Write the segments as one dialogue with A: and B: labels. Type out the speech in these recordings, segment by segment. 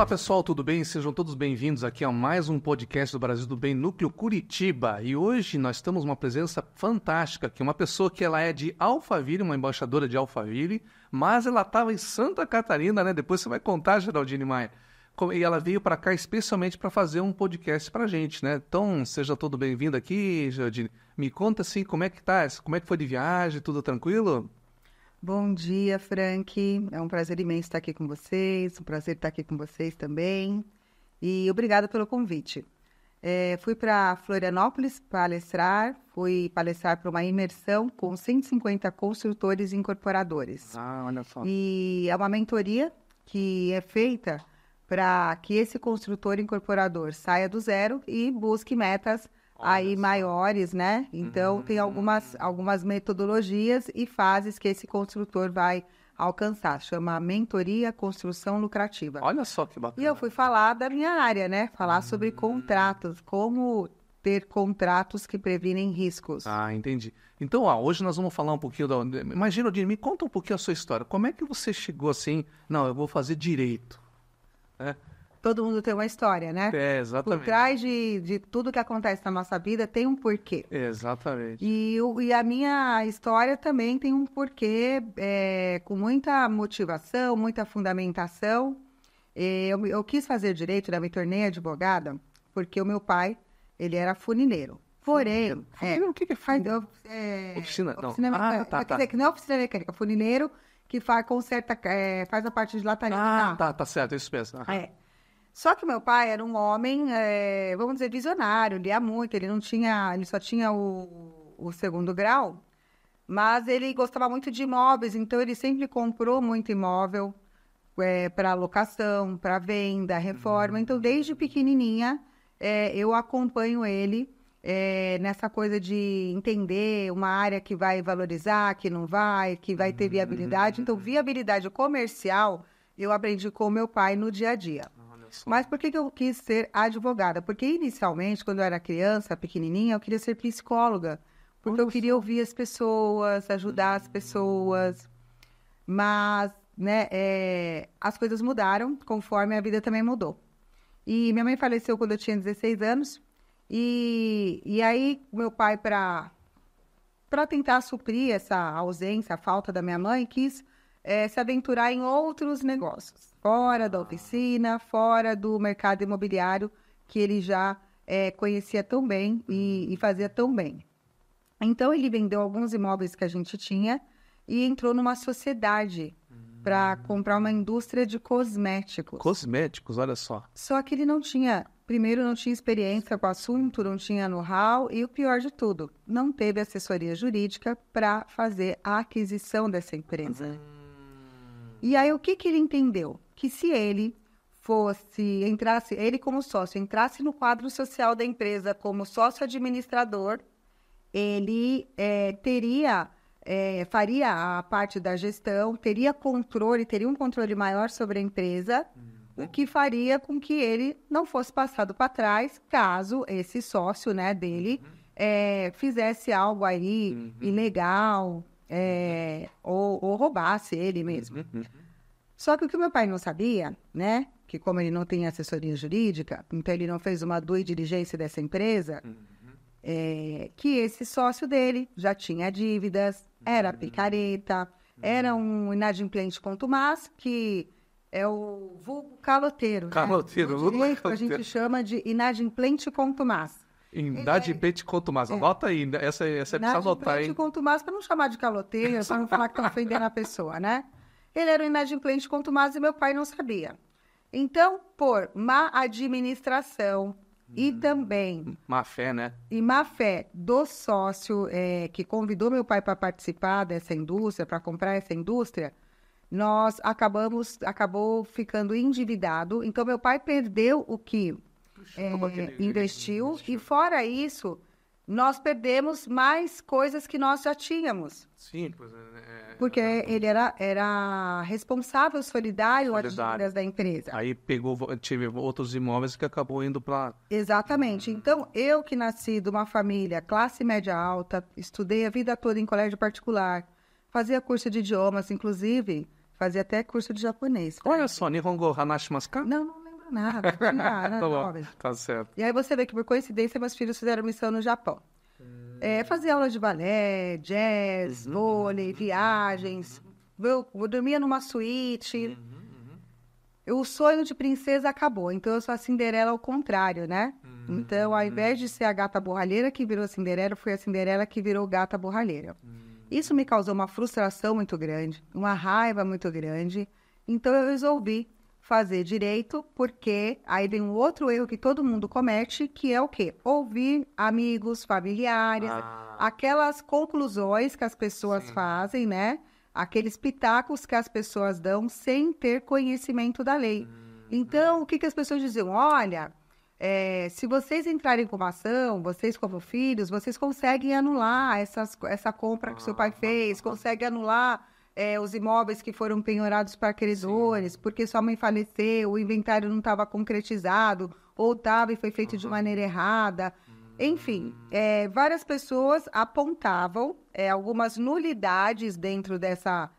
A: Olá pessoal, tudo bem? Sejam todos bem-vindos aqui a mais um podcast do Brasil do Bem, Núcleo Curitiba. E hoje nós temos uma presença fantástica aqui, uma pessoa que ela é de Alphaville, uma embaixadora de Alphaville, mas ela estava em Santa Catarina, né? Depois você vai contar, Geraldine Maia. E ela veio para cá especialmente para fazer um podcast para a gente, né? Então, seja todo bem-vindo aqui, Geraldine. Me conta assim, como é que tá? Como é que foi de viagem? Tudo tranquilo?
B: Bom dia, Frank. É um prazer imenso estar aqui com vocês, um prazer estar aqui com vocês também. E obrigada pelo convite. Fui para Florianópolis fui palestrar para uma imersão com 150 construtores e incorporadores.
A: Ah, olha só.
B: E é uma mentoria que é feita para que esse construtor incorporador saia do zero e busque metas aí maiores, né? Então, tem algumas metodologias e fases que esse construtor vai alcançar. Chama Mentoria Construção Lucrativa.
A: Olha só que bacana.
B: E eu fui falar da minha área, né? Falar sobre contratos, como ter contratos que previnem riscos.
A: Ah, entendi. Então, hoje nós vamos falar um pouquinho Mas, Geraldine, me conta um pouquinho a sua história. Como é que você chegou assim, não, eu vou fazer direito?
B: Todo mundo tem uma história, né?
A: Exatamente.
B: Por trás de tudo que acontece na nossa vida tem um porquê.
A: Exatamente.
B: E a minha história também tem um porquê, com muita motivação, muita fundamentação. Eu quis fazer direito, né? Me tornei advogada, porque o meu pai, ele era funileiro. Porém...
A: Funileiro, o que faz? Oficina? Não.
B: Quer dizer, que não é oficina mecânica, funileiro que conserta, faz a parte de lataria.
A: Tá certo, isso mesmo.
B: Só que meu pai era um homem, vamos dizer, visionário, lia muito, ele só tinha o segundo grau, mas ele gostava muito de imóveis, então ele sempre comprou muito imóvel para locação, para venda, reforma. Então, desde pequenininha, eu acompanho ele nessa coisa de entender uma área que vai valorizar, que não vai, que vai ter viabilidade. Então, viabilidade comercial, eu aprendi com o meu pai no dia a dia. Mas por que eu quis ser advogada? Porque inicialmente, quando eu era criança, pequenininha, eu queria ser psicóloga. Porque eu queria ouvir as pessoas, ajudar as pessoas. Mas, né, as coisas mudaram conforme a vida também mudou. E minha mãe faleceu quando eu tinha 16 anos. E aí, meu pai, para tentar suprir essa ausência, a falta da minha mãe, quis se aventurar em outros negócios. Fora da oficina, fora do mercado imobiliário, que ele já conhecia tão bem e fazia tão bem. Então, ele vendeu alguns imóveis que a gente tinha e entrou numa sociedade para comprar uma indústria de cosméticos.
A: Cosméticos, olha só.
B: Só que ele não tinha experiência com o assunto, não tinha know-how e o pior de tudo, não teve assessoria jurídica para fazer a aquisição dessa empresa. E aí, o que ele entendeu? Que se ele ele como sócio, entrasse no quadro social da empresa como sócio administrador, ele faria a parte da gestão, teria um controle maior sobre a empresa, o que faria com que ele não fosse passado para trás, caso esse sócio, né, dele fizesse algo aí ilegal, ou roubasse ele mesmo. Só que o que o meu pai não sabia, né, que como ele não tem assessoria jurídica, então ele não fez uma due diligência dessa empresa, que esse sócio dele já tinha dívidas, era picareta, era um inadimplente contumaz, que é o vulgo caloteiro.
A: Caloteiro,
B: né? No direito, a gente chama de inadimplente contumaz.
A: Inadimplente contumaz. Anota aí, essa é preciso anotar, hein?
B: Inadimplente contumaz, para não chamar de caloteiro, para não falar que está ofendendo a pessoa, né? Ele era um inadimplente contumaz e meu pai não sabia. Então, por má administração e também...
A: Má fé, né?
B: E má fé do sócio que convidou meu pai para participar dessa indústria, para comprar essa indústria, nós acabou ficando endividado. Então, meu pai perdeu o que investiu e, fora isso, nós perdemos mais coisas que nós já tínhamos.
A: Sim, pois
B: Porque ele era responsável solidário às dívidas da empresa.
A: Aí tive outros imóveis que acabou indo para...
B: Exatamente. Então, eu que nasci de uma família classe média alta, estudei a vida toda em colégio particular, fazia curso de idiomas, inclusive, fazia até curso de japonês.
A: Olha só, Nihongo Hanashimasu ka?
B: Não lembro nada.
A: Tá bom, tá certo.
B: E aí você vê que, por coincidência, meus filhos fizeram missão no Japão. Fazia aula de balé, jazz, vôlei, viagens. Eu dormia numa suíte. O sonho de princesa acabou. Então, eu sou a Cinderela ao contrário, né? Então, ao invés de ser a gata borralheira que virou Cinderela, foi a Cinderela que virou gata borralheira. Isso me causou uma frustração muito grande, uma raiva muito grande. Então, eu resolvi fazer direito, porque aí vem um outro erro que todo mundo comete, que é o quê? Ouvir amigos, familiares, aquelas conclusões que as pessoas fazem, né? Aqueles pitacos que as pessoas dão sem ter conhecimento da lei. Então, o que as pessoas diziam? Olha, se vocês entrarem com uma ação, vocês como filhos, vocês conseguem anular essa compra que seu pai fez, conseguem anular os imóveis que foram penhorados para credores, porque sua mãe faleceu, o inventário não estava concretizado, ou estava e foi feito de maneira errada. Enfim, várias pessoas apontavam algumas nulidades dentro dessa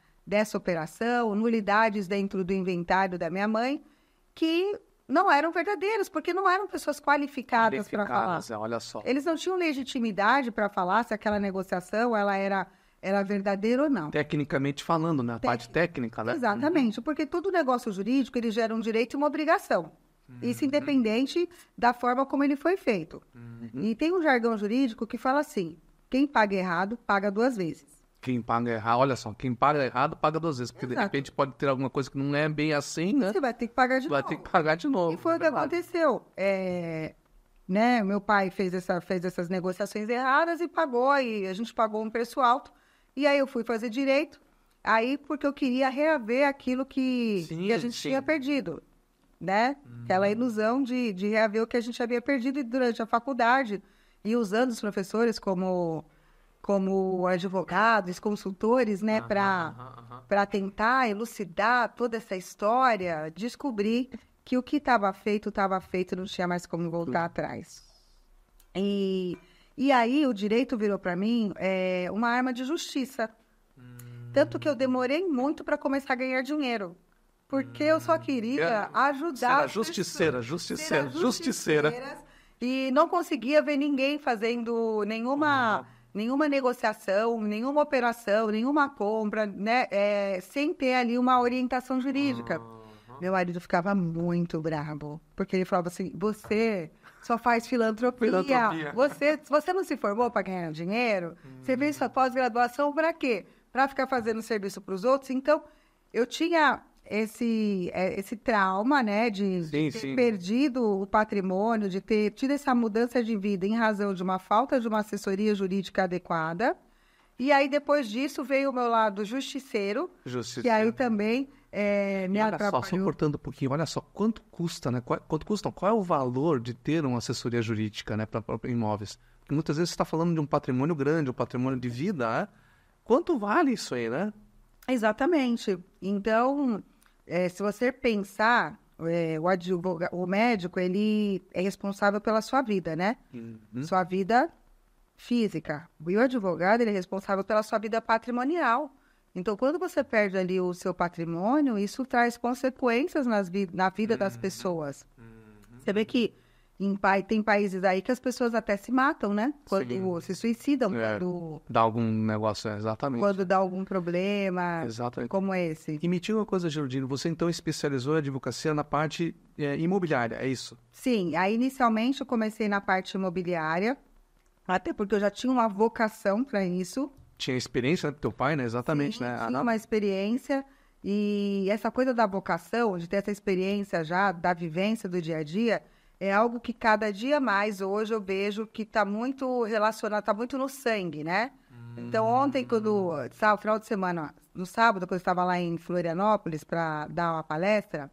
B: operação, nulidades dentro do inventário da minha mãe, que não eram verdadeiras, porque não eram pessoas qualificadas para falar.
A: Olha só.
B: Eles não tinham legitimidade para falar se aquela negociação ela era verdadeira ou não.
A: Tecnicamente falando, né? A parte técnica, né?
B: Exatamente, porque todo negócio jurídico, ele gera um direito e uma obrigação. Isso independente da forma como ele foi feito. E tem um jargão jurídico que fala assim, quem paga errado, paga 2 vezes.
A: Quem paga errado, olha só, quem paga errado, paga 2 vezes. Porque de repente pode ter alguma coisa que não é bem assim, né?
B: Você vai ter que pagar de novo.
A: Vai ter que pagar de novo.
B: E foi o que aconteceu. Né? Meu pai fez essas negociações erradas e pagou, e a gente pagou um preço alto. E aí eu fui fazer direito, aí porque eu queria reaver aquilo que a gente tinha perdido, né? Aquela ilusão de reaver o que a gente havia perdido durante a faculdade, e usando os professores como advogados, consultores, né? Para tentar elucidar toda essa história, descobrir que o que estava feito, não tinha mais como voltar atrás. E aí o direito virou para mim uma arma de justiça. Tanto que eu demorei muito para começar a ganhar dinheiro. Porque eu só queria ajudar...
A: Justiceira.
B: E não conseguia ver ninguém fazendo nenhuma negociação, nenhuma operação, nenhuma compra, né? Sem ter ali uma orientação jurídica. Meu marido ficava muito bravo. Porque ele falava assim, você... só faz filantropia. Se você não se formou para ganhar dinheiro, você fez sua pós-graduação para quê? Para ficar fazendo serviço para os outros? Então, eu tinha esse trauma, né, de ter perdido o patrimônio, de ter tido essa mudança de vida em razão de uma falta de uma assessoria jurídica adequada. E aí, depois disso, veio o meu lado justiceiro. Que aí também... me atrapalhou.
A: Só cortando um pouquinho, olha só, quanto custa, né? Qual é o valor de ter uma assessoria jurídica, né, para imóveis? Porque muitas vezes você está falando de um patrimônio grande, um patrimônio de vida, né? Quanto vale isso aí, né?
B: Exatamente. Então, se você pensar, o médico, ele é responsável pela sua vida, né? Sua vida física. E o advogado, ele é responsável pela sua vida patrimonial. Então, quando você perde ali o seu patrimônio, isso traz consequências na vida das pessoas. Você vê que tem países aí que as pessoas até se matam, né? Quando se suicidam. Quando
A: dá algum negócio, exatamente.
B: Quando dá algum problema como esse.
A: E me diga uma coisa, Geraldine, você então especializou a advocacia na parte imobiliária, é isso?
B: Sim, aí inicialmente eu comecei na parte imobiliária, até porque eu já tinha uma vocação para isso.
A: Tinha experiência, né? Teu pai, né? Exatamente,
B: Sim,
A: né?
B: Tinha uma experiência, e essa coisa da vocação, de ter essa experiência já, da vivência do dia a dia, é algo que cada dia mais hoje eu vejo que está muito relacionado, está muito no sangue, né? Então, ontem, no final de semana, no sábado, quando eu estava lá em Florianópolis para dar uma palestra,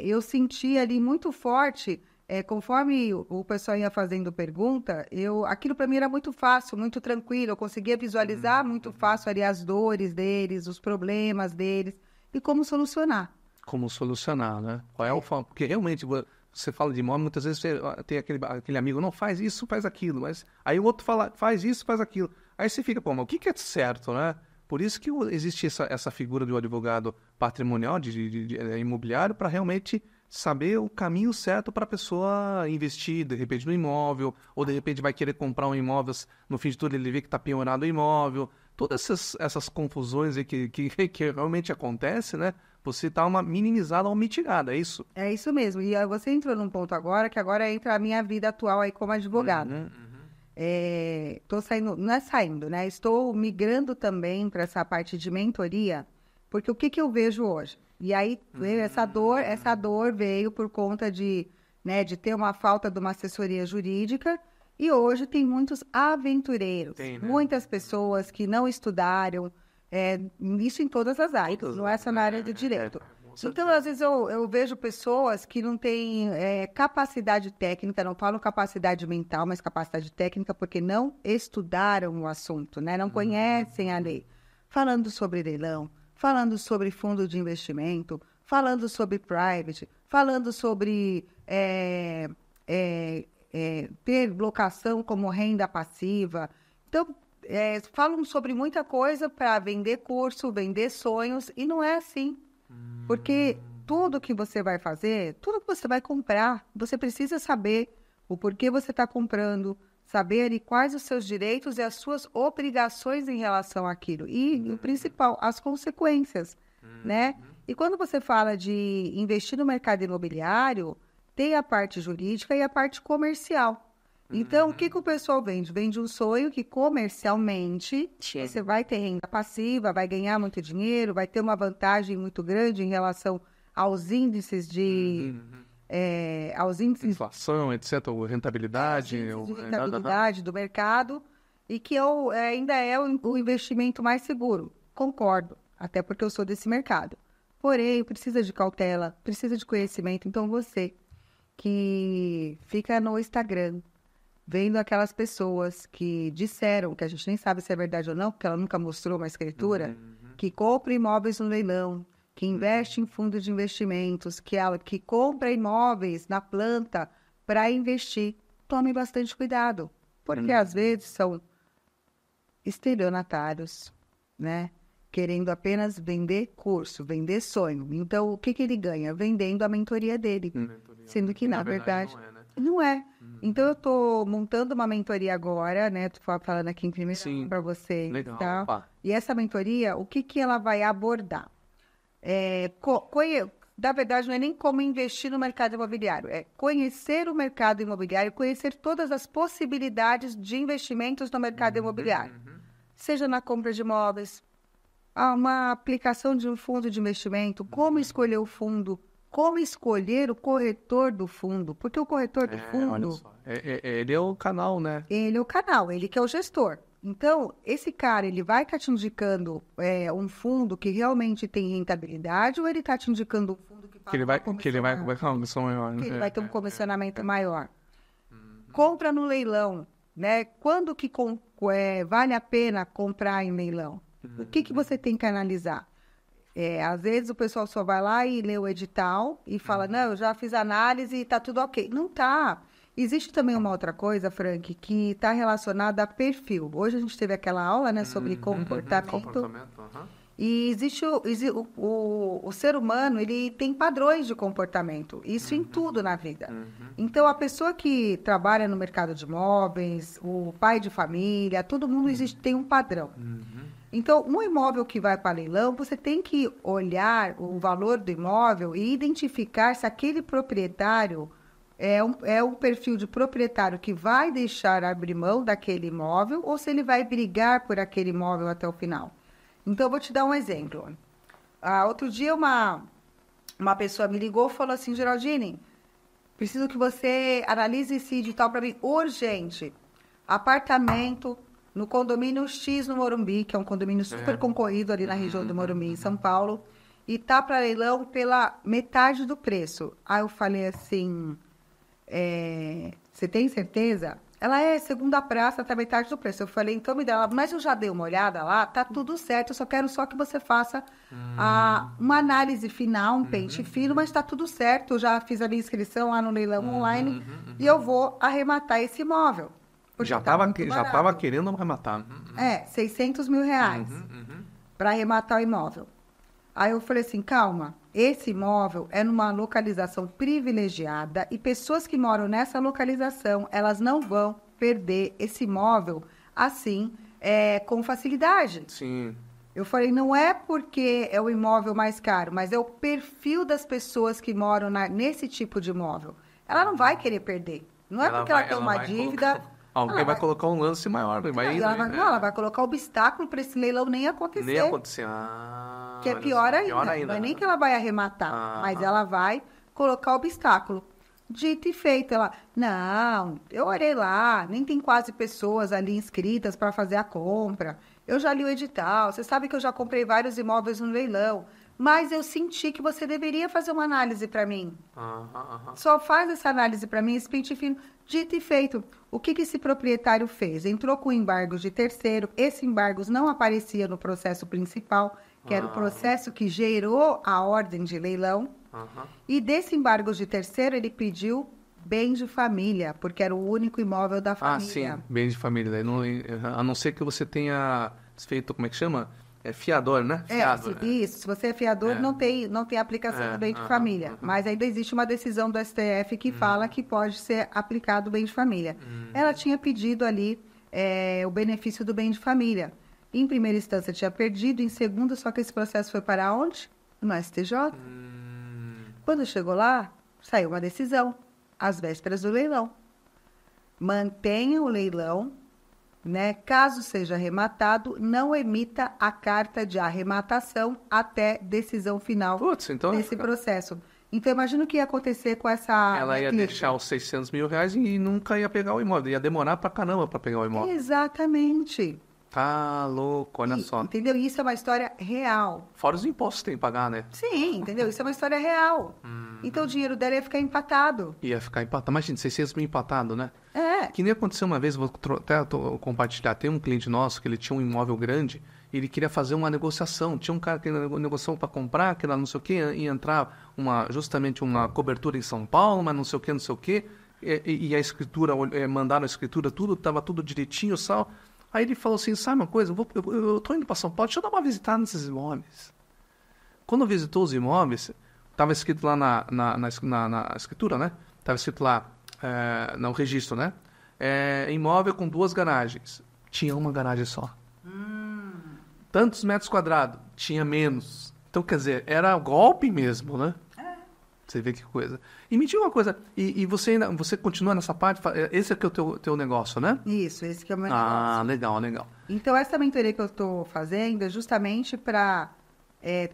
B: eu senti ali muito forte... conforme o pessoal ia fazendo pergunta, aquilo para mim era muito fácil, muito tranquilo. Eu conseguia visualizar muito fácil ali as dores deles, os problemas deles e como solucionar.
A: Como solucionar, né? Qual é o porque realmente você fala de imóvel, muitas vezes você tem aquele amigo, não, faz isso, faz aquilo, mas aí o outro fala, faz isso, faz aquilo. Aí você fica, mas o que é certo, né? Por isso que existe essa figura do advogado patrimonial, de imobiliário, para realmente saber o caminho certo para a pessoa investir, de repente, no imóvel, ou de repente vai querer comprar um imóvel, no fim de tudo ele vê que está penhorado o imóvel. Todas essas confusões aí que realmente acontecem, né? Você dá uma minimizada ou mitigada, é isso?
B: É isso mesmo. E você entrou num ponto agora, que agora entra a minha vida atual aí como advogada. Tô saindo, não é saindo, né? Estou migrando também para essa parte de mentoria, porque o que eu vejo hoje? E aí veio essa dor veio por conta de, né, de ter uma falta de uma assessoria jurídica, e hoje tem muitos aventureiros,
A: Tem, né?
B: muitas pessoas que não estudaram, isso em todas as áreas, não é só na área de direito. Então, às vezes, eu vejo pessoas que não têm capacidade técnica, não falo capacidade mental, mas capacidade técnica, porque não estudaram o assunto, né? Não conhecem a lei. Falando sobre leilão, falando sobre fundo de investimento, falando sobre private, falando sobre ter locação como renda passiva. Então, falam sobre muita coisa para vender curso, vender sonhos, e não é assim. Porque tudo que você vai fazer, tudo que você vai comprar, você precisa saber o porquê você está comprando, saber ali quais os seus direitos e as suas obrigações em relação àquilo. E o principal, as consequências, né? E quando você fala de investir no mercado imobiliário, tem a parte jurídica e a parte comercial. Então, o que o pessoal vende? Vende um sonho que comercialmente você vai ter renda passiva, vai ganhar muito dinheiro, vai ter uma vantagem muito grande em relação aos índices de...
A: Inflação, etc., ou rentabilidade.
B: De rentabilidade do mercado, e que ainda é o investimento mais seguro. Concordo, até porque eu sou desse mercado. Porém, precisa de cautela, precisa de conhecimento. Então, você que fica no Instagram, vendo aquelas pessoas que disseram, que a gente nem sabe se é verdade ou não, porque ela nunca mostrou uma escritura, que compra imóveis no leilão, que investe em fundos de investimentos, que compra imóveis na planta para investir. Tome bastante cuidado, porque às vezes são estelionatários, né? Querendo apenas vender curso, vender sonho. Então, o que ele ganha? Vendendo a mentoria dele. Sendo que, na verdade,
A: não é, né?
B: não é. Então, eu estou montando uma mentoria agora, né? Estou falando aqui em primeiro para você.
A: Legal.
B: Tá?
A: Opa.
B: E essa mentoria, o que ela vai abordar? Na verdade, não é nem como investir no mercado imobiliário, é conhecer o mercado imobiliário, conhecer todas as possibilidades de investimentos no mercado imobiliário. Seja na compra de imóveis, uma aplicação de um fundo de investimento, como escolher o fundo, como escolher o corretor do fundo, porque o corretor do fundo...
A: Olha só, ele é o canal, né?
B: Ele é o canal, ele que é o gestor. Então, esse cara, ele vai estar te indicando um fundo que realmente tem rentabilidade, ou ele está te indicando um fundo que
A: ele vai ter uma comissão maior, né?
B: Que ele vai ter um comissionamento maior. Compra no leilão, né? Quando que vale a pena comprar em leilão? O que você tem que analisar? Às vezes o pessoal só vai lá e lê o edital e fala, não, eu já fiz análise e está tudo ok. Não está. Existe também uma outra coisa, Frank, que está relacionada a perfil. Hoje a gente teve aquela aula, né, sobre comportamento. E existe o ser humano, ele tem padrões de comportamento. Isso em tudo na vida. Então, a pessoa que trabalha no mercado de imóveis, o pai de família, todo mundo tem um padrão. Então, um imóvel que vai para leilão, você tem que olhar o valor do imóvel e identificar se aquele proprietário é um perfil de proprietário que vai deixar abrir mão daquele imóvel ou se ele vai brigar por aquele imóvel até o final. Então, eu vou te dar um exemplo. Outro dia, uma pessoa me ligou e falou assim, Geraldine, preciso que você analise esse edital para mim urgente. Apartamento no condomínio X no Morumbi, que é um condomínio super concorrido ali na região do Morumbi, em São Paulo, e tá para leilão pela metade do preço. Aí eu falei assim, você tem certeza? Ela segunda praça, tá metade do preço. Eu falei, então me dá ela, mas eu já dei uma olhada lá, tá tudo certo, eu só quero que você faça uma análise final, um pente fino, mas tá tudo certo, eu já fiz a minha inscrição lá no leilão online e eu vou arrematar esse imóvel.
A: Já estava querendo arrematar.
B: R$600 mil para arrematar o imóvel. Aí eu falei assim, calma, esse imóvel é numa localização privilegiada e pessoas que moram nessa localização, elas não vão perder esse imóvel assim, com facilidade.
A: Sim.
B: Eu falei, não é porque é o imóvel mais caro, mas é o perfil das pessoas que moram nesse tipo de imóvel. Ela não vai querer perder. Não é porque ela tem uma dívida...
A: Alguém vai colocar um lance maior.
B: Ela vai colocar obstáculo para esse leilão nem acontecer.
A: Nem acontecer.
B: Que é pior ainda. Não é nem que ela vai arrematar, mas ela vai colocar obstáculo. Dito e feito, ela, não, eu olhei lá, nem tem quase pessoas ali inscritas para fazer a compra. Eu já li o edital, você sabe que eu já comprei vários imóveis no leilão, mas eu senti que você deveria fazer uma análise para mim. Só faz essa análise para mim, esse pente fino. Dito e feito, o que esse proprietário fez? Entrou com embargos de terceiro, esse embargos não aparecia no processo principal, que era o processo que gerou a ordem de leilão. E desse embargo de terceiro, ele pediu bem de família, porque era o único imóvel da família.
A: Sim, bem de família. A não ser que você tenha feito, como é que chama? Fiador, né? Fiador,
B: isso. Se você é fiador, não tem aplicação do bem de família. Mas ainda existe uma decisão do STF que fala que pode ser aplicado o bem de família. Ela tinha pedido ali o benefício do bem de família. Em primeira instância tinha perdido, em segunda, só que esse processo foi para onde? No STJ. Quando chegou lá, saiu uma decisão, às vésperas do leilão. Mantenha o leilão, né? Caso seja arrematado, não emita a carta de arrematação até decisão final desse processo. Então, imagina o que ia acontecer com essa...
A: Ela ia deixar os 600 mil reais e nunca ia pegar o imóvel. Ia demorar pra caramba pra pegar o imóvel.
B: Exatamente.
A: Tá louco, olha só.
B: Entendeu? Isso é uma história real.
A: Fora os impostos que tem que pagar, né?
B: Sim, entendeu? Isso é uma história real. Então, o dinheiro dela ia ficar empatado.
A: Ia ficar empatado. Imagina, 600 mil empatado, né? Que nem aconteceu uma vez, vou até compartilhar. Tem um cliente nosso que ele tinha um imóvel grande e ele queria fazer uma negociação. Tinha um cara que negociou para comprar, que era não sei o quê, ia entrar justamente uma cobertura em São Paulo, mas não sei o quê. E a escritura, mandaram a escritura, estava tudo direitinho, sal. Aí ele falou assim, sabe uma coisa, eu tô indo para São Paulo, deixa eu dar uma visitada nesses imóveis. Quando visitou os imóveis, estava escrito lá na escritura, né? Estava escrito lá, no registro, né? Imóvel com 2 garagens. Tinha uma garagem só. Tantos metros quadrados. Tinha menos. Então, quer dizer, era golpe mesmo, né? Você vê que coisa. E me diga uma coisa, e você continua nessa parte? Esse é que é o teu negócio, né?
B: Isso, esse que é o meu negócio.
A: Legal.
B: Então, essa mentoria que eu estou fazendo é justamente para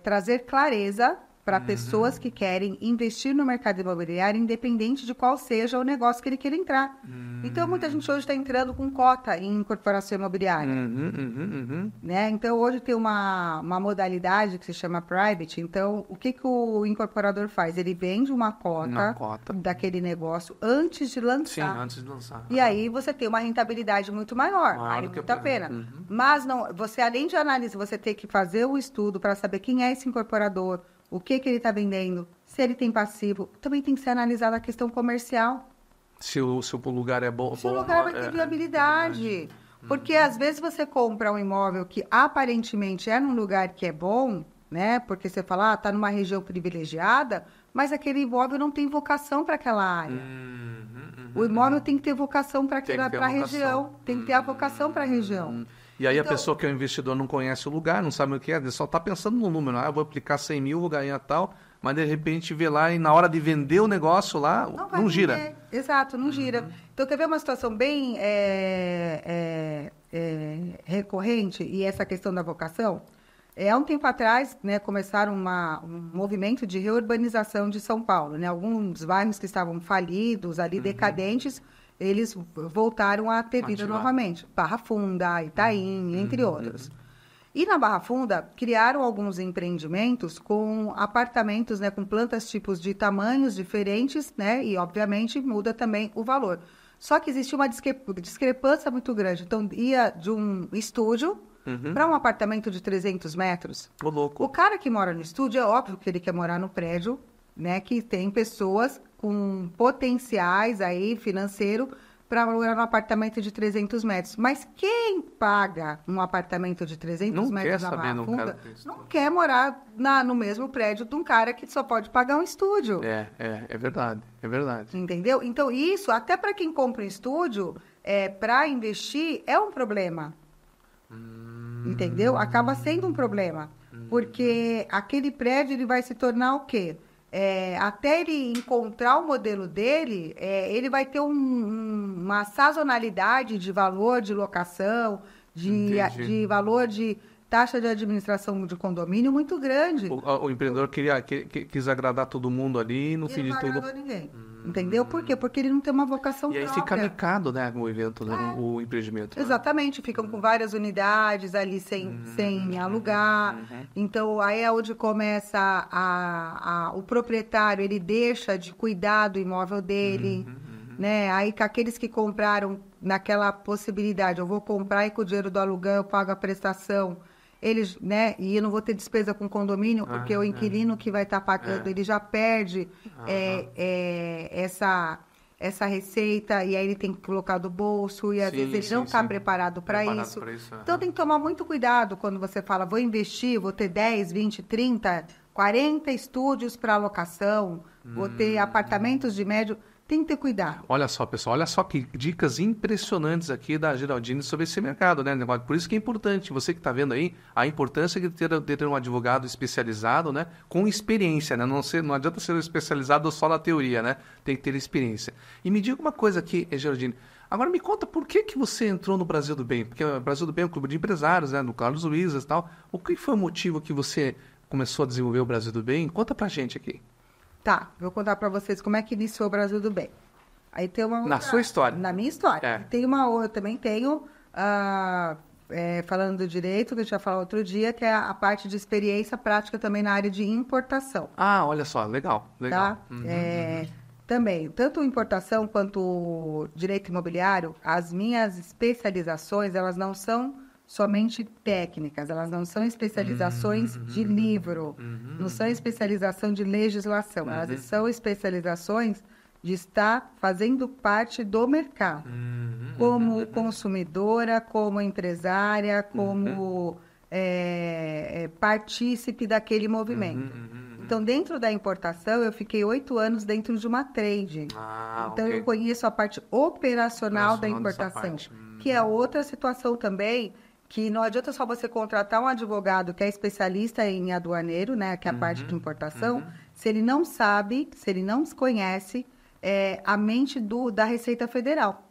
B: trazer clareza para pessoas que querem investir no mercado imobiliário, independente de qual seja o negócio que ele queira entrar. Então, muita gente hoje está entrando com cota em incorporação imobiliária. Né? Então, hoje tem uma modalidade que se chama private. Então, o que o incorporador faz? Ele vende uma cota daquele negócio antes de lançar.
A: Sim, antes de lançar.
B: E aí, você tem uma rentabilidade muito maior. Vale muito a pena. Mas, não, você, além de análise, você tem que fazer o estudo para saber quem é esse incorporador, o que ele está vendendo, se ele tem passivo. Também tem que ser analisada a questão comercial.
A: Se o lugar é bom.
B: Se o lugar vai ter viabilidade. Porque, às vezes, você compra um imóvel que aparentemente é num lugar que é bom, né? Porque você fala, está numa região privilegiada, mas aquele imóvel não tem vocação para aquela área. O imóvel tem que ter vocação para a região. Tem que ter a vocação para a região.
A: E aí a pessoa que é um investidor não conhece o lugar, não sabe o que é, só está pensando no número. Eu vou aplicar 100 mil, vou ganhar tal, mas de repente vê lá e na hora de vender o negócio lá, não gira.
B: Exato, não gira. Então, quer ver uma situação bem recorrente e essa questão da vocação? Há um tempo atrás, né, começaram um movimento de reurbanização de São Paulo. Né? Alguns bairros que estavam falidos, ali decadentes, eles voltaram a ter vida novamente. Barra Funda, Itaim, entre outros. E na Barra Funda, criaram alguns empreendimentos com apartamentos, né, com plantas tipos de tamanhos diferentes, né, e, obviamente, muda também o valor. Só que existia uma discrepância muito grande. Então, ia de um estúdio para um apartamento de 300 metros.
A: Ô, louco.
B: O cara que mora no estúdio, é óbvio que ele quer morar no prédio, né, que tem pessoas com potenciais aí financeiro para morar num apartamento de 300 metros. Mas quem paga um apartamento de 300 metros na Barra Funda não quer morar no mesmo prédio de um cara que só pode pagar um estúdio.
A: É verdade, é verdade.
B: Entendeu? Então, isso, até para quem compra um estúdio, para investir, é um problema. Entendeu? Acaba sendo um problema. Porque aquele prédio ele vai se tornar o quê? Até ele encontrar o modelo dele, ele vai ter uma sazonalidade de valor de locação, de valor de taxa de administração de condomínio muito grande.
A: O empreendedor quis agradar todo mundo ali, no fim de tudo...
B: Não agradou ninguém. Entendeu? Por quê? Porque ele não tem uma vocação própria.
A: E aí fica micado, né, o evento, o empreendimento.
B: Exatamente, ficam com várias unidades ali sem alugar. Então, aí é onde começa o proprietário, ele deixa de cuidar do imóvel dele, né? Aí, aqueles que compraram naquela possibilidade, eu vou comprar e com o dinheiro do aluguel eu pago a prestação, eles, né? E eu não vou ter despesa com condomínio, porque o inquilino que vai estar pagando, ele já perde essa receita, e aí ele tem que colocar do bolso, e às vezes ele não está preparado para isso. Então, tem que tomar muito cuidado quando você fala, vou investir, vou ter 10, 20, 30, 40 estúdios para alocação, vou ter apartamentos de médio... Tem que ter cuidado.
A: Olha só, pessoal, olha só que dicas impressionantes aqui da Geraldine sobre esse mercado, né? Por isso que é importante, você que está vendo aí, a importância de ter um advogado especializado, né? Com experiência, né? Não adianta ser especializado só na teoria, né? Tem que ter experiência. E me diga uma coisa aqui, Geraldine. Agora me conta por que você entrou no Brasil do Bem? Porque o Brasil do Bem é um clube de empresários, né? No Carlos Luizas e tal. O que foi o motivo que você começou a desenvolver o Brasil do Bem? Conta pra gente aqui.
B: Tá, vou contar para vocês como é que iniciou o Brasil do Bem. Aí tem uma outra,
A: na sua história?
B: Na minha história. Tem uma outra, também tenho, falando do direito, que a gente vai falar outro dia, que é a parte de experiência prática também na área de importação.
A: Ah, olha só, legal.
B: Tá? Também, tanto importação quanto direito imobiliário, as minhas especializações, elas não são somente técnicas, elas não são especializações de livro, não são especialização de legislação, elas são especializações de estar fazendo parte do mercado, como consumidora, como empresária, como partícipe daquele movimento. Então, dentro da importação, eu fiquei 8 anos dentro de uma trade. Então, eu conheço a parte operacional da importação, que é outra situação também, que não adianta só você contratar um advogado que é especialista em aduaneiro, né, que é a parte de importação, se ele não sabe, se ele não conhece a mente da Receita Federal.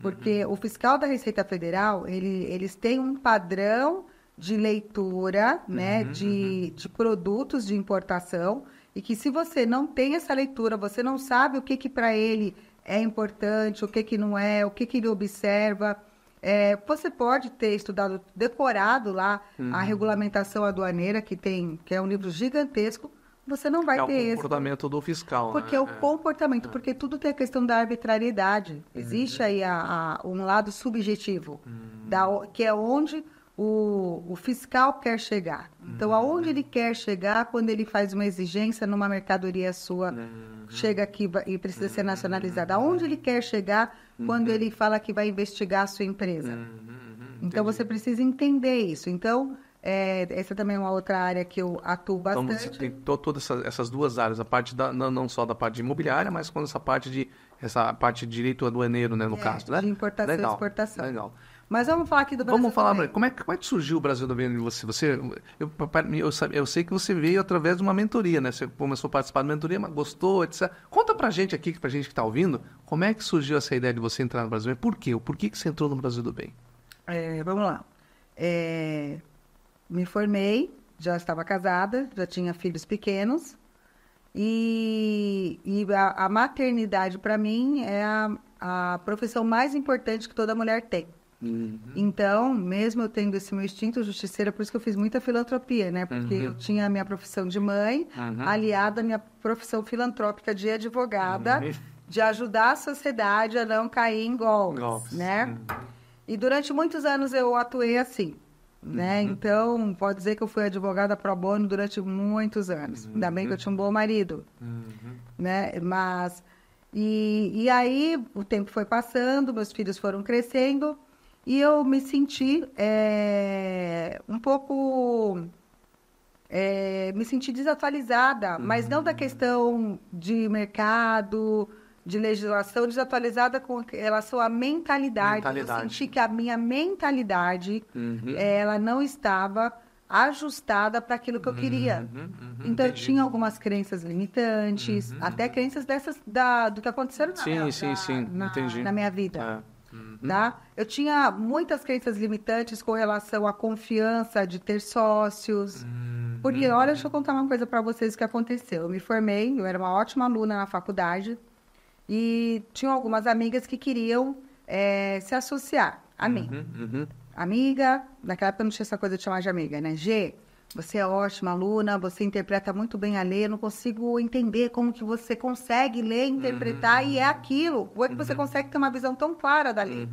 B: Porque o fiscal da Receita Federal, eles têm um padrão de leitura, né, de produtos de importação, e que se você não tem essa leitura, você não sabe o que para ele é importante, o que não é, o que ele observa... você pode ter estudado, decorado lá a regulamentação aduaneira, que é um livro gigantesco, você não vai ter esse...
A: É o comportamento do fiscal,
B: porque
A: né?
B: o comportamento, porque tudo tem a questão da arbitrariedade. Existe aí um lado subjetivo, que é onde o fiscal quer chegar. Então, aonde ele quer chegar quando ele faz uma exigência numa mercadoria sua, chega aqui e precisa ser nacionalizada? Aonde ele quer chegar quando ele fala que vai investigar a sua empresa? Então, você precisa entender isso. Então, essa também é uma outra área que eu atuo bastante.
A: Então, você tem todas essas duas áreas, a parte não só da parte de imobiliária, mas com essa parte de direito aduaneiro, né, no caso, né?
B: De importação e exportação.
A: Legal.
B: Mas vamos falar aqui do Brasil.
A: Vamos falar, como é que surgiu o Brasil do Bem em você? Eu sei que você veio através de uma mentoria, né? Você começou a participar da mentoria, mas gostou, etc. Conta pra gente aqui, pra gente que está ouvindo, como é que surgiu essa ideia de você entrar no Brasil do Bem? Por quê? Por que você entrou no Brasil do Bem?
B: Vamos lá. Me formei, já estava casada, já tinha filhos pequenos. E a maternidade, para mim, é a profissão mais importante que toda mulher tem. Então, mesmo eu tendo esse meu instinto justiceiro, por isso que eu fiz muita filantropia, né? Porque eu tinha a minha profissão de mãe, aliada à minha profissão filantrópica de advogada, de ajudar a sociedade a não cair em golpes, né? E durante muitos anos eu atuei assim, né? Então, pode dizer que eu fui advogada pro bono durante muitos anos. Ainda bem que eu tinha um bom marido, né? Mas E aí o tempo foi passando, meus filhos foram crescendo e eu me senti um pouco... me senti desatualizada, mas não da questão de mercado, de legislação, desatualizada com relação à mentalidade. Eu senti que a minha mentalidade, ela não estava ajustada para aquilo que eu queria. Então, eu tinha algumas crenças limitantes, até crenças dessas do que aconteceram na minha vida. Tá? Eu tinha muitas crenças limitantes com relação à confiança de ter sócios. Porque, olha, deixa eu contar uma coisa para vocês que aconteceu. Eu me formei, eu era uma ótima aluna na faculdade e tinha algumas amigas que queriam se associar a mim. Amiga, naquela época não tinha essa coisa de chamar de amiga, né? G, você é ótima aluna, você interpreta muito bem a ler, eu não consigo entender como que você consegue ler, interpretar, e é aquilo. Como é que você consegue ter uma visão tão clara da lei?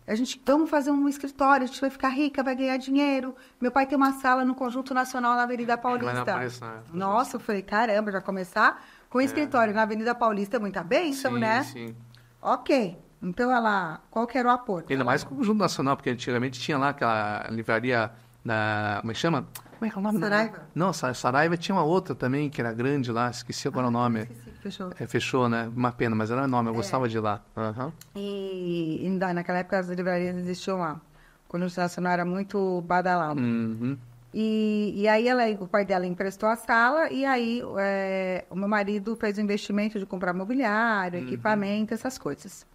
B: A gente, vamos fazer um escritório, a gente vai ficar rica, vai ganhar dinheiro. Meu pai tem uma sala no Conjunto Nacional na Avenida Paulista. Nossa, eu falei, caramba, já começar com escritório na Avenida Paulista é muita bênção, né? Sim. Ok. Então, qual que era o aporte?
A: Ainda mais com o Conjunto Nacional, porque antigamente tinha lá aquela livraria da... Como é que chama? Como é que é o nome?
B: Saraiva?
A: Não, Saraiva tinha uma outra também, que era grande lá, esqueci agora o nome.
B: Fechou.
A: Fechou, né? Uma pena, mas era enorme, eu gostava de ir lá.
B: E naquela época as livrarias existiam lá. O Conjunto Nacional era muito badalado. E aí o pai dela emprestou a sala, e aí o meu marido fez o investimento de comprar mobiliário, equipamento, essas coisas.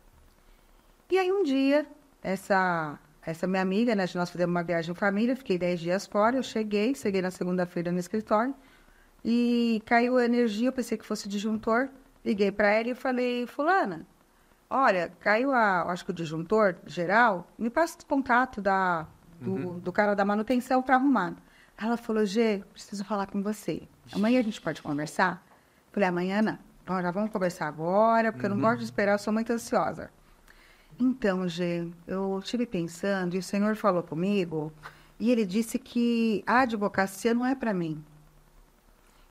B: E aí um dia, essa minha amiga, né, nós fizemos uma viagem em família, fiquei 10 dias fora, eu cheguei na segunda-feira no escritório, e caiu a energia, eu pensei que fosse disjuntor, liguei para ela e falei, fulana, olha, caiu acho que o disjuntor geral, me passa o contato do cara da manutenção para arrumar. Ela falou, Gê, preciso falar com você, amanhã a gente pode conversar? Falei, amanhã não, então já vamos conversar agora, porque eu não gosto de esperar, eu sou muito ansiosa. Então, Gê, eu estive pensando e o Senhor falou comigo e ele disse que a advocacia não é para mim.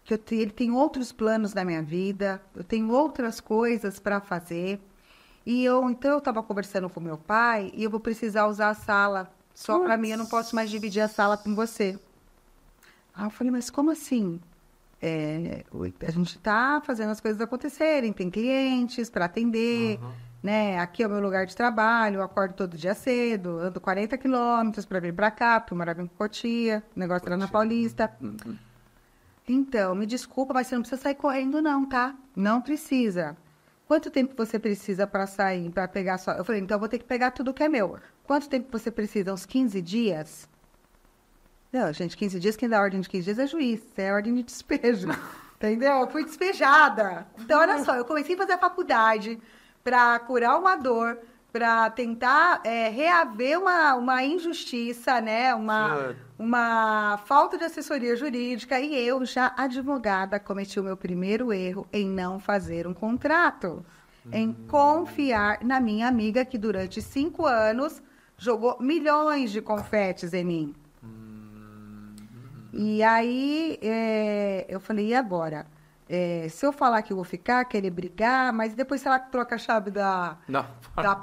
B: Que ele tem outros planos na minha vida, eu tenho outras coisas para fazer. Então, eu estava conversando com meu pai e eu vou precisar usar a sala só para mim, eu não posso mais dividir a sala com você. Aí eu falei, mas como assim? A gente está fazendo as coisas acontecerem, tem clientes para atender... Né? Aqui é o meu lugar de trabalho, eu acordo todo dia cedo, ando 40 quilômetros para vir para cá, porque eu morava em Cotia, o negócio era na Paulista. Então, me desculpa, mas você não precisa sair correndo não, tá? Não precisa. Quanto tempo você precisa para sair, para pegar só? Eu falei, então eu vou ter que pegar tudo que é meu. Quanto tempo você precisa? Uns 15 dias? Não, gente, 15 dias, quem dá ordem de 15 dias é juiz, é ordem de despejo. Entendeu? Eu fui despejada. Então, olha só, eu comecei a fazer a faculdade para curar uma dor, para tentar reaver uma injustiça, né? Uma falta de assessoria jurídica. E eu, já advogada, cometi o meu primeiro erro em não fazer um contrato. Em confiar na minha amiga, que durante 5 anos jogou milhões de confetes em mim. E aí, eu falei, e agora? Se eu falar que eu vou ficar, querer brigar, mas depois se ela troca a chave da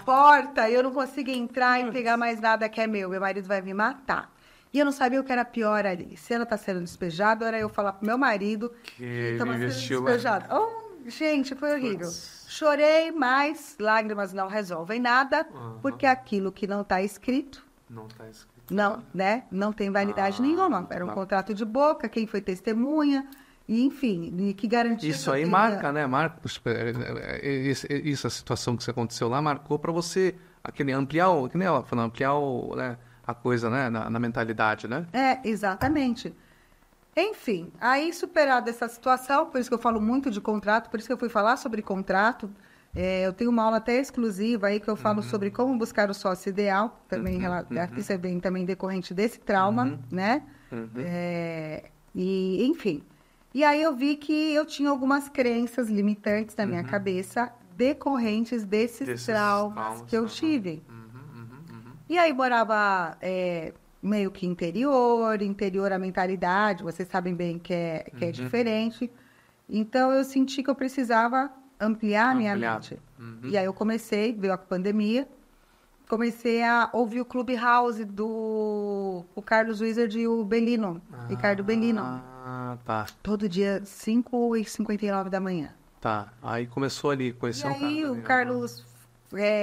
B: porta, eu não consigo entrar e pegar mais nada que é meu marido vai me matar. E eu não sabia o que era pior ali. Se ela está sendo despejada, era eu falar pro meu marido que estava sendo despejada. Gente, foi horrível. Chorei, mas lágrimas não resolvem nada, porque aquilo que não está escrito... Não tem validade nenhuma. Era um contrato de boca, quem foi testemunha... E, enfim, que garantia...
A: Isso aí marca, né? Marca, essa situação que aconteceu lá marcou para você ampliar, que nem ela falou, ampliar a coisa, né? Na mentalidade, né?
B: Exatamente. Enfim, aí superada essa situação, por isso que eu falo muito de contrato, por isso que eu fui falar sobre contrato. Eu tenho uma aula até exclusiva aí que eu falo sobre como buscar o sócio ideal, também, isso é bem também decorrente desse trauma, né? E, enfim... E aí eu vi que eu tinha algumas crenças limitantes na minha cabeça decorrentes desses traumas que eu tive. E aí morava meio que interior a mentalidade, vocês sabem bem que é diferente. Então eu senti que eu precisava ampliar a minha mente. E aí eu veio a pandemia, comecei a ouvir o Clubhouse do o Carlos Wizard e o Bellino, Ricardo Bellino.
A: Tá.
B: Todo dia, 5h59 da manhã.
A: Tá. Aí começou ali, conheceu
B: E aí o Carlos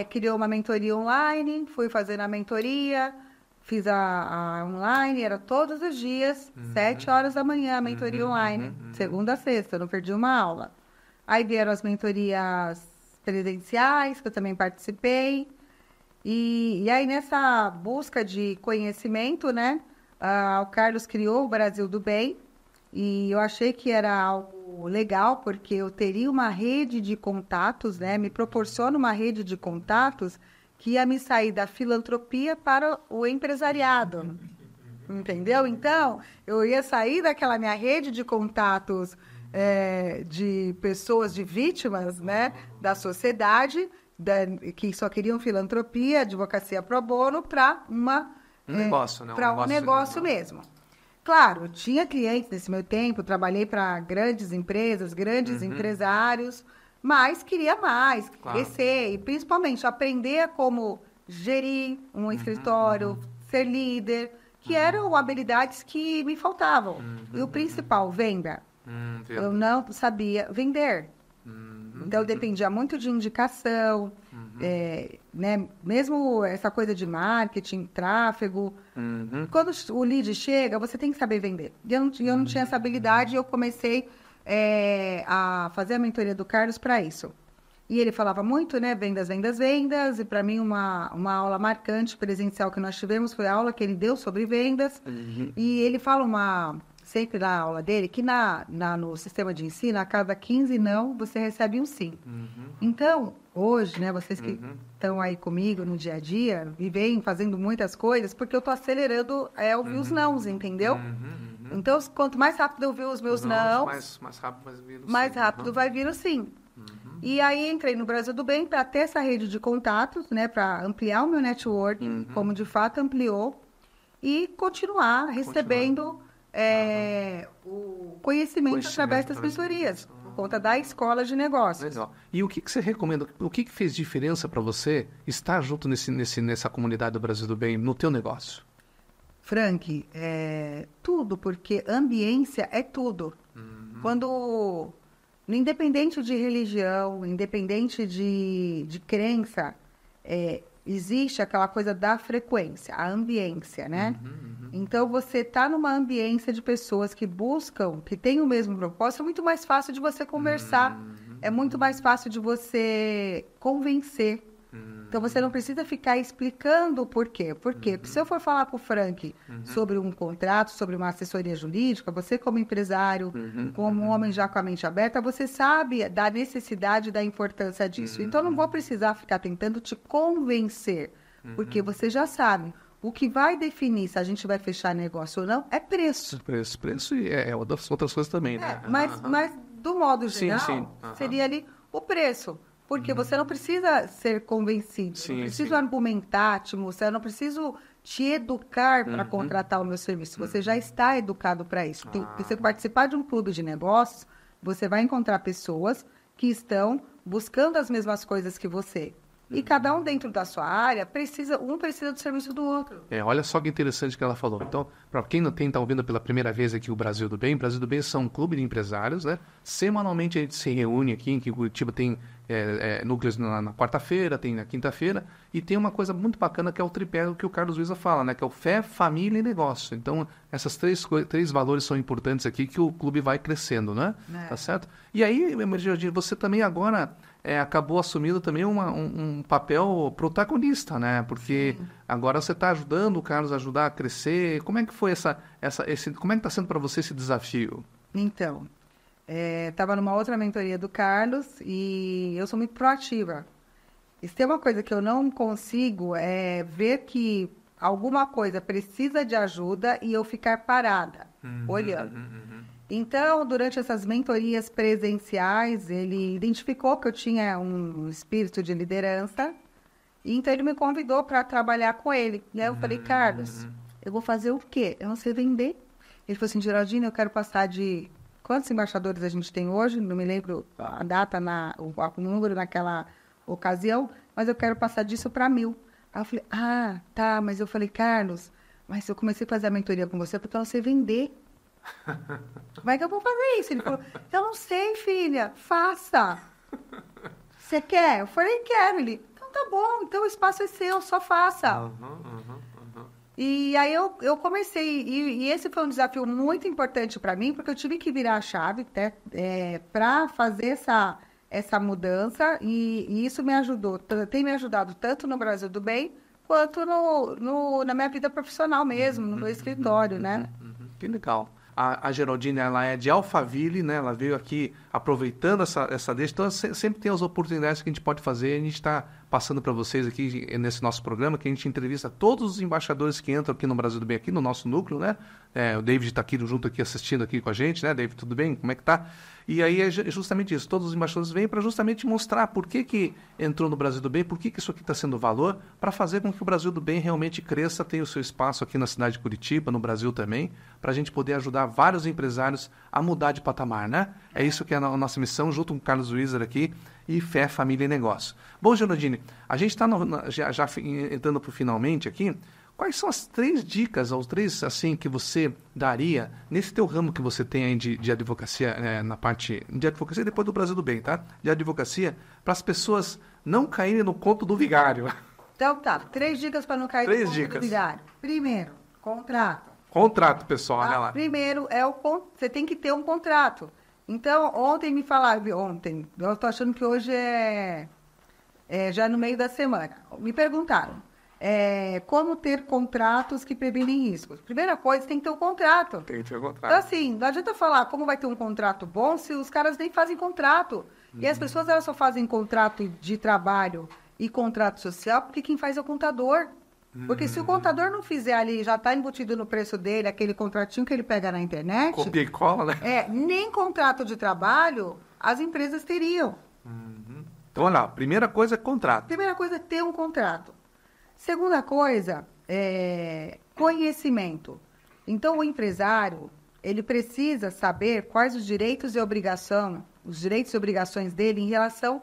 B: criou uma mentoria online, fui fazendo a mentoria, fiz a online, era todos os dias, 7 horas da manhã, a mentoria online, segunda a sexta, não perdi uma aula. Aí vieram as mentorias presenciais, que eu também participei. E aí, nessa busca de conhecimento, né, o Carlos criou o Brasil do Bem, e eu achei que era algo legal, porque eu teria uma rede de contatos, né, me proporciona uma rede de contatos que ia me sair da filantropia para o empresariado, entendeu? Então, eu ia sair daquela minha rede de contatos de pessoas, de vítimas, né, da sociedade, que só queriam filantropia, advocacia pro bono, para um
A: negócio, né?
B: Para um negócio mesmo. Claro, tinha clientes nesse meu tempo, trabalhei para grandes empresas, grandes empresários, mas queria mais, crescer e principalmente aprender a como gerir um escritório, ser líder, que eram habilidades que me faltavam. E o principal, venda. Eu não sabia vender. Então, eu dependia muito de indicação, né? Mesmo essa coisa de marketing, tráfego. Quando o lead chega, você tem que saber vender. E eu não tinha essa habilidade e eu comecei a fazer a mentoria do Carlos para isso. E ele falava muito, né? Vendas, vendas, vendas. E para mim, uma aula marcante presencial que nós tivemos foi a aula que ele deu sobre vendas. E ele fala sempre na aula dele, que no sistema de ensino, a cada 15 não, você recebe um sim. Então, hoje, né, vocês que estão aí comigo no dia a dia, e vêm fazendo muitas coisas, porque eu estou acelerando ouvir os nãos, entendeu? Então, quanto mais rápido eu ouvir os meus não, mais rápido vai vir o sim. E aí, entrei no Brasil do Bem para ter essa rede de contatos, né, para ampliar o meu networking, como de fato ampliou, e continuar recebendo o conhecimento através das mentorias, por conta da escola de negócios.
A: Legal. E o que você recomenda? O que fez diferença para você estar junto nessa comunidade do Brasil do Bem, no teu negócio?
B: Frank, tudo, porque ambiência é tudo. Independente de religião, independente de crença, existe aquela coisa da frequência, a ambiência, né? Então, você está numa ambiência de pessoas que buscam, que têm o mesmo propósito, é muito mais fácil de você conversar, é muito mais fácil de você convencer. Então, você não precisa ficar explicando o porquê. Por quê? Porque se eu for falar para o Frank sobre um contrato, sobre uma assessoria jurídica, você como empresário, como um homem já com a mente aberta, você sabe da necessidade e da importância disso. Então, eu não vou precisar ficar tentando te convencer, porque você já sabe. O que vai definir se a gente vai fechar negócio ou não é preço.
A: Preço e outras coisas também, né?
B: Mas do modo geral, seria ali o preço. Porque você não precisa ser convencido, não preciso argumentar, te mostrar, eu não preciso te educar para contratar o meu serviço. Você já está educado para isso. Se você participar de um clube de negócios, você vai encontrar pessoas que estão buscando as mesmas coisas que você. E cada um dentro da sua área precisa do serviço do outro.
A: Olha só que interessante que ela falou. Então, para quem não está ouvindo pela primeira vez aqui o Brasil do Bem são um clube de empresários, né? Semanalmente a gente se reúne aqui, em Curitiba tem núcleos na quarta-feira, tem na quinta-feira, e tem uma coisa muito bacana que é o tripé que o Carlos Luiza fala, né? Que é o fé, família e negócio. Então, essas três valores são importantes aqui que o clube vai crescendo, né? Tá certo? E aí, você também agora acabou assumindo também um papel protagonista, né? Porque agora você está ajudando o Carlos a ajudar a crescer. Como é que foi como é que está sendo para você esse desafio?
B: Então, estava numa outra mentoria do Carlos e eu sou muito proativa. E se tem uma coisa que eu não consigo é ver que alguma coisa precisa de ajuda e eu ficar parada, olhando. Então, durante essas mentorias presenciais, ele identificou que eu tinha um espírito de liderança, e então ele me convidou para trabalhar com ele. E aí eu falei, Carlos, eu vou fazer o quê? Eu não sei vender. Ele falou assim, Geraldine, eu quero passar de quantos embaixadores a gente tem hoje, não me lembro a data, o número naquela ocasião, mas eu quero passar disso para 1.000. Aí eu falei, tá, mas eu falei, Carlos, mas eu comecei a fazer a mentoria com você para você vender. Como é que eu vou fazer isso? Ele falou, eu não sei, filha, faça. Você quer? Eu falei, quero. Ele, então tá bom, então o espaço é seu, só faça. E aí eu comecei, e esse foi um desafio muito importante para mim, porque eu tive que virar a chave para fazer essa mudança, e isso me ajudou, tem me ajudado tanto no Brasil do Bem, quanto na minha vida profissional mesmo, no meu escritório, né?
A: Que legal. A Geraldine, ela é de Alphaville, né? Ela veio aqui aproveitando essa deixa. Então, sempre tem as oportunidades que a gente pode fazer. A gente está passando para vocês aqui nesse nosso programa, que a gente entrevista todos os embaixadores que entram aqui no Brasil do Bem, aqui no nosso núcleo, né? O David está aqui junto aqui assistindo aqui com a gente, né? David, tudo bem? Como é que tá? E aí é justamente isso. Todos os embaixadores vêm para justamente mostrar por que entrou no Brasil do Bem, por que isso aqui está sendo valor, para fazer com que o Brasil do Bem realmente cresça, tenha o seu espaço aqui na cidade de Curitiba, no Brasil também, para a gente poder ajudar vários empresários a mudar de patamar, né? É isso que é a nossa missão, junto com o Carlos Wieser aqui, e Fé, Família e Negócio. Bom, Geraldine, a gente está já entrando para o finalmente aqui. Quais são as 3 dicas, ou 3, assim, que você daria nesse teu ramo que você tem aí de advocacia, na parte de advocacia, depois do Brasil do Bem, tá? De advocacia, para as pessoas não caírem no conto do vigário.
B: Então tá, 3 dicas para não cair no conto do vigário. Primeiro, contrato.
A: Contrato, pessoal, olha lá.
B: Primeiro, você tem que ter um contrato. Então, ontem me falaram, eu estou achando que hoje é já no meio da semana, me perguntaram, como ter contratos que previnem riscos. Primeira coisa, tem que ter um contrato.
A: Tem que ter um contrato.
B: Então, assim, não adianta falar como vai ter um contrato bom se os caras nem fazem contrato. E as pessoas, elas só fazem contrato de trabalho e contrato social porque quem faz é o contador. Porque se o contador não fizer ali, já está embutido no preço dele, aquele contratinho que ele pega na internet...
A: Copia e cola, né?
B: Nem contrato de trabalho as empresas teriam.
A: Então, olha lá, primeira coisa é contrato.
B: Primeira coisa é ter um contrato. Segunda coisa é conhecimento. Então, o empresário, ele precisa saber quais os direitos e obrigações dele em relação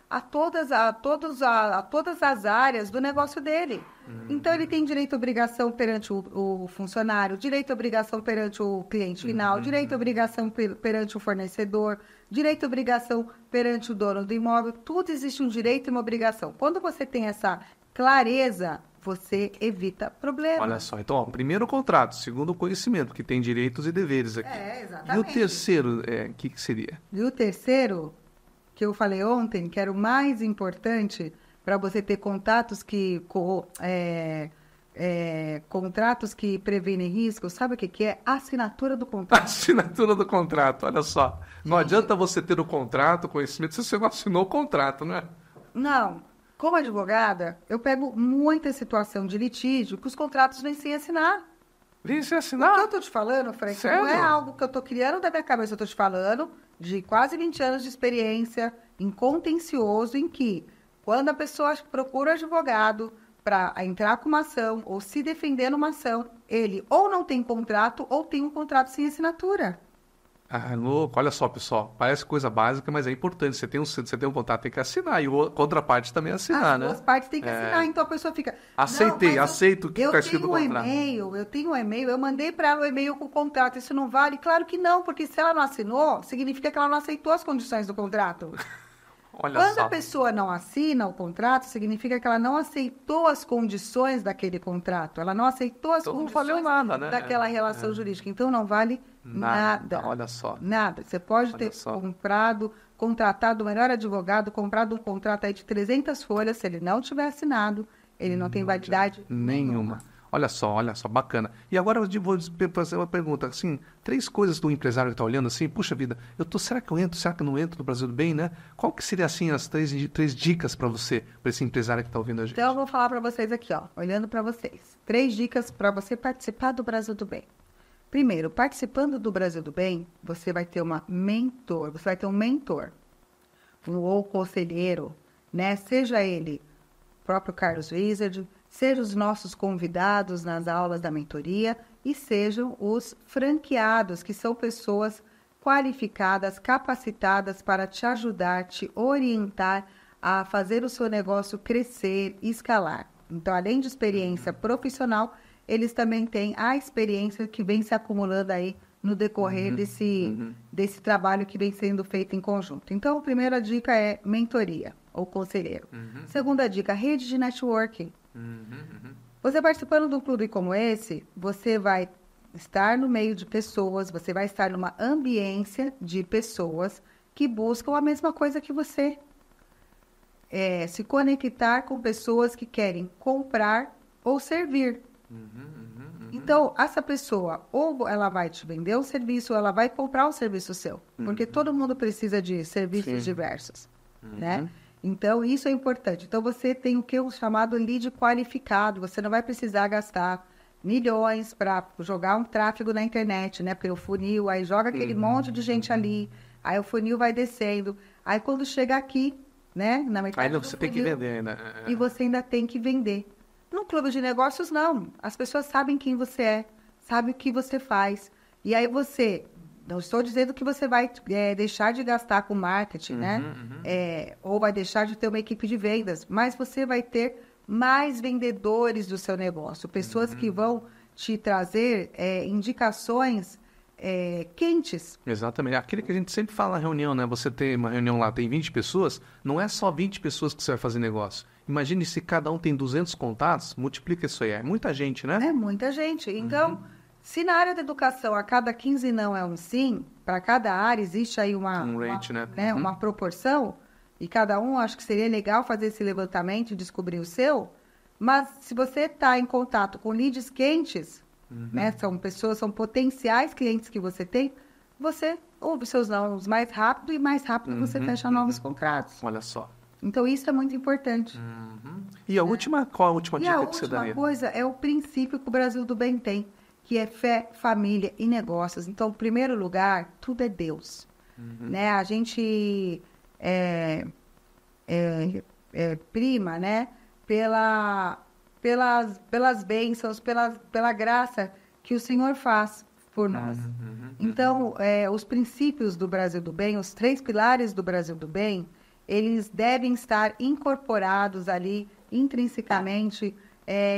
B: a todas as áreas do negócio dele. Então, ele tem direito e obrigação perante o funcionário, direito e obrigação perante o cliente final, direito e obrigação perante o fornecedor, direito e obrigação perante o dono do imóvel. Tudo existe um direito e uma obrigação. Quando você tem essa clareza, você evita problemas.
A: Olha só, então, primeiro o contrato, segundo o conhecimento, que tem direitos e deveres aqui.
B: Exatamente.
A: E o terceiro, o que seria?
B: E o terceiro, que eu falei ontem, que era o mais importante para você ter contratos que previnem riscos, sabe o que é? A assinatura do contrato.
A: Assinatura do contrato, olha só. Não adianta você ter o contrato, conhecimento, se você não assinou o contrato, né?
B: Não. Como advogada, eu pego muita situação de litígio que os contratos vêm sem assinar.
A: Vêm sem assinar?
B: O que eu estou te falando, Frank, não é algo que eu estou criando da minha cabeça, eu estou te falando de quase 20 anos de experiência em contencioso, em que, quando a pessoa procura um advogado para entrar com uma ação ou se defender numa ação, ele ou não tem contrato ou tem um contrato sem assinatura.
A: Louco. Olha só, pessoal, parece coisa básica, mas é importante. Você tem um contrato, tem que assinar, e a contraparte também assinar, né?
B: As duas partes têm que assinar, então a pessoa fica...
A: Aceito o que está escrito no contrato.
B: Eu tenho um e-mail, eu mandei para ela o e-mail com o contrato, isso não vale? Claro que não, porque se ela não assinou, significa que ela não aceitou as condições do contrato. Quando a pessoa não assina o contrato, significa que ela não aceitou as condições daquele contrato. Ela não aceitou as condições
A: não valeu nada, né?
B: daquela relação jurídica. Então, não vale nada.
A: Olha só.
B: Nada. Você pode ter contratado o melhor advogado, comprado um contrato aí de 300 folhas, se ele não tiver assinado, ele não tem validade nenhuma.
A: Olha só, bacana. E agora eu vou fazer uma pergunta, assim, 3 coisas do empresário que está olhando assim, puxa vida, será que eu entro, será que eu não entro no Brasil do Bem, né? Qual que seria, assim, as 3 dicas para você, para esse empresário que está ouvindo a gente?
B: Então, eu vou falar para vocês aqui, olhando para vocês. 3 dicas para você participar do Brasil do Bem. Primeiro, participando do Brasil do Bem, você vai ter um mentor, ou conselheiro, né? Seja ele o próprio Carlos Wieser, sejam os nossos convidados nas aulas da mentoria e sejam os franqueados, que são pessoas qualificadas, capacitadas para te ajudar, te orientar a fazer o seu negócio crescer e escalar. Então, além de experiência profissional, eles também têm a experiência que vem se acumulando aí no decorrer desse trabalho que vem sendo feito em conjunto. Então, a primeira dica é mentoria ou conselheiro. Segunda dica, rede de networking. Você participando de um clube como esse, você vai estar no meio de pessoas, você vai estar numa ambiência de pessoas que buscam a mesma coisa que você. Se conectar com pessoas que querem comprar ou servir. Então, essa pessoa, ou ela vai te vender um serviço, ou ela vai comprar um serviço seu. Porque todo mundo precisa de serviços diversos, né? Então, isso é importante. Então, você tem o que o chamado lead qualificado. Você não vai precisar gastar milhões para jogar um tráfego na internet, né? Pelo funil, aí joga aquele monte de gente ali, aí o funil vai descendo. Aí, quando chega aqui, né? Na metade
A: aí você tem que vender ainda.
B: E você ainda tem que vender. No clube de negócios, não. As pessoas sabem quem você é, sabem o que você faz. E aí você... Não estou dizendo que você vai deixar de gastar com marketing, né? Ou vai deixar de ter uma equipe de vendas. Mas você vai ter mais vendedores do seu negócio. Pessoas que vão te trazer indicações quentes.
A: Exatamente. Aquilo que a gente sempre fala na reunião, né? Você tem uma reunião lá, tem 20 pessoas, não é só 20 pessoas que você vai fazer negócio. Imagine se cada um tem 200 contatos, multiplica isso aí. É muita gente, né?
B: É muita gente. Então... Se na área da educação a cada 15 não é um sim, para cada área existe aí uma proporção, e cada um acho que seria legal fazer esse levantamento e descobrir o seu, mas se você está em contato com leads quentes, né, são potenciais clientes que você tem, você ouve seus nomes mais rápido e mais rápido você fecha novos contratos.
A: Olha só.
B: Então isso é muito importante.
A: E a última, qual a última dica que você daria?
B: A última coisa é o princípio que o Brasil do Bem tem, que é fé, família e negócios. Então, em primeiro lugar, tudo é Deus. Né? A gente prima, né? pelas bênçãos, pela graça que o Senhor faz por nós. Então, os princípios do Brasil do Bem, os 3 pilares do Brasil do Bem, eles devem estar incorporados ali intrinsecamente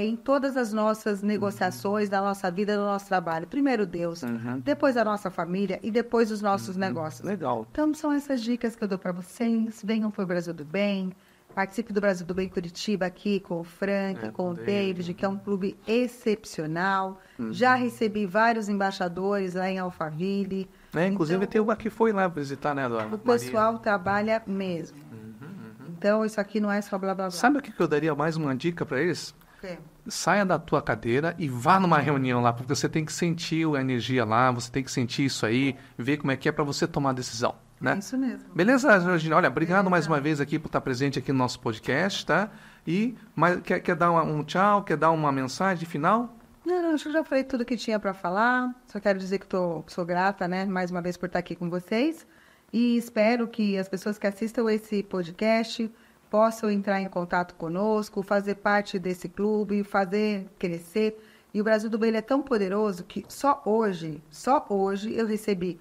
B: em todas as nossas negociações, da nossa vida, do nosso trabalho. Primeiro Deus, depois a nossa família e depois os nossos negócios.
A: Legal.
B: Então, são essas dicas que eu dou para vocês. Venham para o Brasil do Bem. Participe do Brasil do Bem Curitiba aqui com o Frank, com o David, que é um clube excepcional. Já recebi vários embaixadores lá em Alphaville.
A: Inclusive, tem uma que foi lá visitar, né, Dona
B: O pessoal trabalha mesmo. Então, isso aqui não é só blá, blá, blá.
A: Sabe o que eu daria mais uma dica para eles? Saia da tua cadeira e vá numa reunião lá, porque você tem que sentir a energia lá, você tem que sentir isso aí, ver como é que é para você tomar a decisão, né?
B: É isso mesmo.
A: Beleza, Georgina? Olha, obrigado mais uma vez aqui por estar presente aqui no nosso podcast, tá? E quer dar um tchau, quer dar uma mensagem final?
B: Não, acho que eu já falei tudo que tinha para falar. Só quero dizer que sou grata, né, mais uma vez por estar aqui com vocês. E espero que as pessoas que assistam esse podcast possam entrar em contato conosco, fazer parte desse clube, fazer crescer. E o Brasil do Bem é tão poderoso que só hoje eu recebi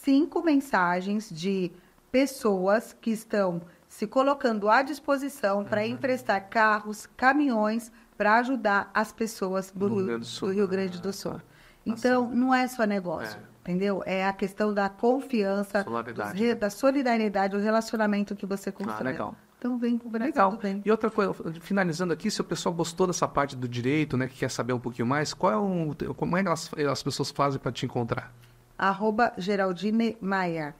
B: 5 mensagens de pessoas que estão se colocando à disposição para emprestar carros, caminhões, para ajudar as pessoas do Rio Grande do Sul. Então, não é só negócio, entendeu? É a questão da confiança, da solidariedade, do relacionamento que você constrói.
A: Legal.
B: Então, vem pro Brasil do Bem.
A: E outra coisa, finalizando aqui, se o pessoal gostou dessa parte do direito, né, que quer saber um pouquinho mais, como é que as pessoas fazem para te encontrar?
B: @Geraldine Maia.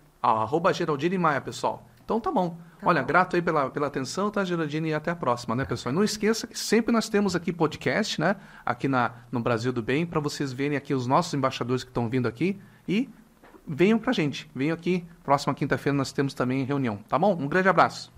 A: @Geraldine Maia, pessoal. Então tá bom. Olha, grato aí pela atenção, tá, Geraldine? E até a próxima, né, pessoal? E não esqueça que sempre nós temos aqui podcast, né? Aqui no Brasil do Bem, para vocês verem aqui os nossos embaixadores que estão vindo aqui. E venham pra gente. Venham aqui. Próxima quinta-feira nós temos também reunião, tá bom? Um grande abraço.